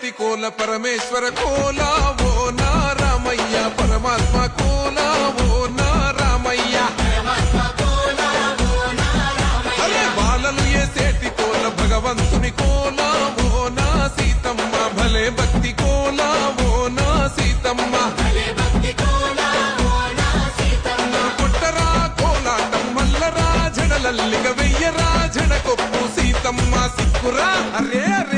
చేతి కోల పరమేశ్వర కోల ఓ నా రామయ్య పరమాత్మ కోల ఓ నా రామయ్య అరే బాలలు చేతి కోల భగవంతుని కోల ఓ నా సీతమ్మ భలే భక్తి కోల ఓ నా సీతమ్మ కొట్టరా కోలాటం మల్లరా జడలల్లిగ వెయ్యరా జడ కొప్పు సీతమ్మ సిక్కురా అరే అరే